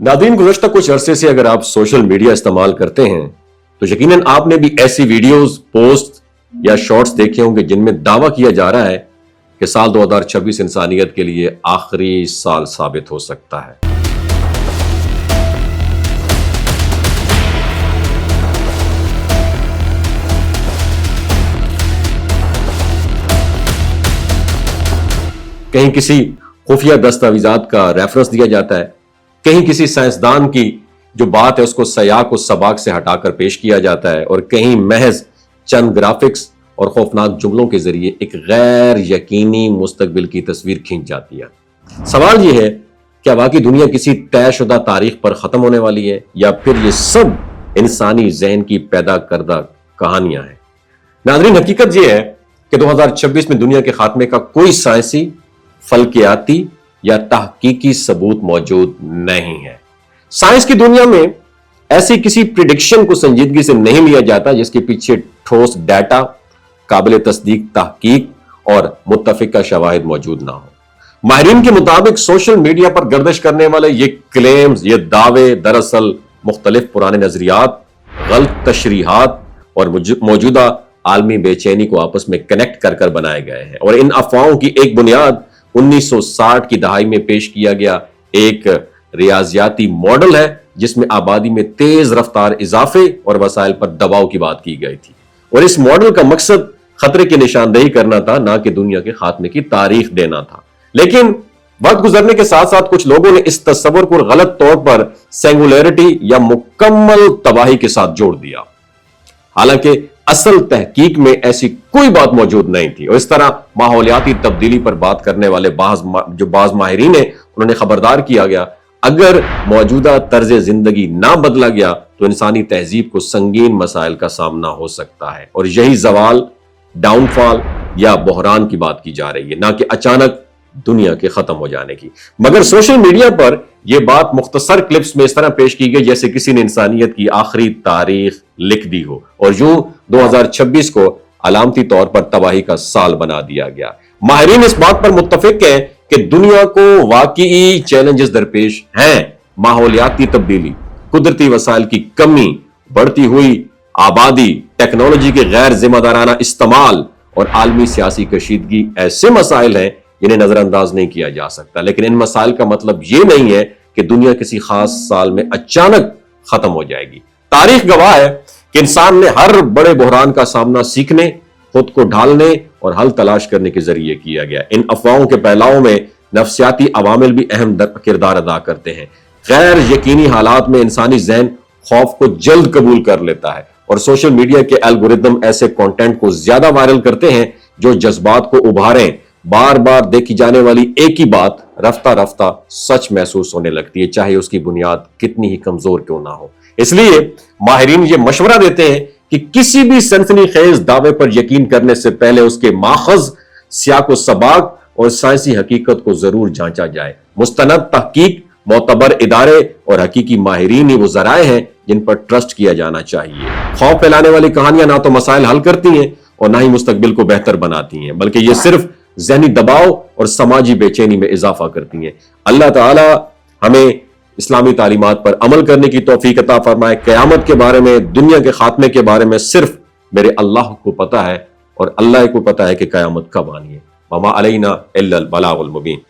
Nadreen, गुज़श्ता कुछ अरसे से अगर आप सोशल मीडिया इस्तेमाल करते हैं तो यकीनन आपने भी ऐसी वीडियोस, पोस्ट या शॉर्ट्स देखे होंगे जिनमें दावा किया जा रहा है कि साल 2026 इंसानियत के लिए आखिरी साल साबित हो सकता है। कहीं किसी खुफिया दस्तावेजात का रेफरेंस दिया जाता है, कहीं किसी साइंसदान की जो बात है उसको सयाक और सबाक से हटाकर पेश किया जाता है, और कहीं महज चंद ग्राफिक्स और खौफनाक जुमलों के जरिए एक गैर यकीनी मुस्तकबिल की तस्वीर खींच जाती है। सवाल यह है, क्या वाकई दुनिया किसी तयशुदा तारीख पर खत्म होने वाली है, या फिर ये सब इंसानी जहन की पैदा करदा कहानियां हैं? नाज़रीन, हकीकत यह है कि 2026 में दुनिया के खात्मे का कोई साइंसी, फल्कियाती या तहकीकी सबूत मौजूद नहीं है। साइंस की दुनिया में ऐसी किसी प्रिडिक्शन को संजीदगी से नहीं लिया जाता जिसके पीछे ठोस डाटा, काबिल तस्दीक तहकीक और मुत्तफिका शवाहिद मौजूद ना हो। माहिरीन के मुताबिक सोशल मीडिया पर गर्दिश करने वाले ये क्लेम्स, ये दावे दरअसल मुख्तलिफ पुराने नजरियात, गलत तशरीहात और मौजूदा आलमी बेचैनी को आपस में कनेक्ट कर कर बनाए गए हैं। और इन अफवाहों की एक बुनियाद 1960 की दहाई में पेश किया गया एक रियाजियाती मॉडल है जिसमें आबादी में तेज रफ्तार इजाफे और वसाइल पर दबाव की बात की गई थी। और इस मॉडल का मकसद खतरे की निशानदेही करना था, ना कि दुनिया के खात्मे की तारीख देना था। लेकिन वक्त गुजरने के साथ साथ कुछ लोगों ने इस तस्वर को गलत तौर पर सिंगुलैरिटी या मुकम्मल तबाही के साथ जोड़ दिया, हालांकि असल तहकीक में ऐसी कोई बात मौजूद नहीं थी। और इस तरह माहौलियाती तब्दीली पर बात करने वाले बाज माहिरीन है, उन्होंने खबरदार किया गया, अगर मौजूदा तर्ज जिंदगी ना बदला गया तो इंसानी तहजीब को संगीन मसाइल का सामना हो सकता है। और यही जवाल, डाउनफॉल या बहरान की बात की जा रही है, ना कि अचानक दुनिया के खत्म हो जाने की। मगर सोशल मीडिया पर यह बात मुख्तसर क्लिप्स में इस तरह पेश की गई जैसे किसी ने इंसानियत की आखिरी तारीख लिख दी हो, और यूं 2026 को अलामती तौर पर तबाही का साल बना दिया गया। माहिरीन इस बात पर मुत्तफिक हैं कि दुनिया को वाकई चैलेंजेस दरपेश हैं। माहौलियाती तब्दीली, कुदरती वसाइल की कमी, बढ़ती हुई आबादी, टेक्नोलॉजी के गैर जिम्मेदाराना इस्तेमाल और आलमी सियासी कशीदगी ऐसे मसाइल हैं जिन्हें नजरअंदाज नहीं किया जा सकता। लेकिन इन मसाइल का मतलब यह नहीं है कि दुनिया किसी खास साल में अचानक खत्म हो जाएगी। तारीख गवाह है कि इंसान ने हर बड़े बहरान का सामना सीखने, खुद को ढालने और हल तलाश करने के जरिए किया गया। इन अफवाहों के फैलाव में नफ्सियाती अवामिल भी अहम किरदार अदा करते हैं। गैर यकीनी हालात में इंसानी जहन खौफ को जल्द कबूल कर लेता है, और सोशल मीडिया के एल्गोरिदम ऐसे कंटेंट को ज्यादा वायरल करते हैं जो जज्बात को उभारें। बार बार देखी जाने वाली एक ही बात रफ्ता रफ्ता सच महसूस होने लगती है, चाहे उसकी बुनियाद कितनी ही कमजोर क्यों ना हो। इसलिए माहिरीन ये मशवरा देते हैं कि किसी भी सनसनीखेज दावे पर यकीन करने से पहले उसके माखज, सियाक व सबाक और साइंसी हकीकत को जरूर जांचा जाए। मुस्तनद तहकीक, मोतबर इदारे और हकीकी माहिरीन ही वो जराए हैं जिन पर ट्रस्ट किया जाना चाहिए। खौफ फैलाने वाली कहानियां ना तो मसाइल हल करती हैं और ना ही मुस्तकबिल को बेहतर बनाती हैं, बल्कि ये सिर्फ ज़हनी दबाव और समाजी बेचैनी में इजाफा करती हैं। अल्लाह ताला हमें इस्लामी तालीमात पर अमल करने की तौफीक अता फरमाए। क़यामत के बारे में, दुनिया के खात्मे के बारे में सिर्फ मेरे अल्लाह को पता है, और अल्लाह को पता है कि क़यामत कब आनी है। वमा अलैना इल्लल बलागुल मुबीन।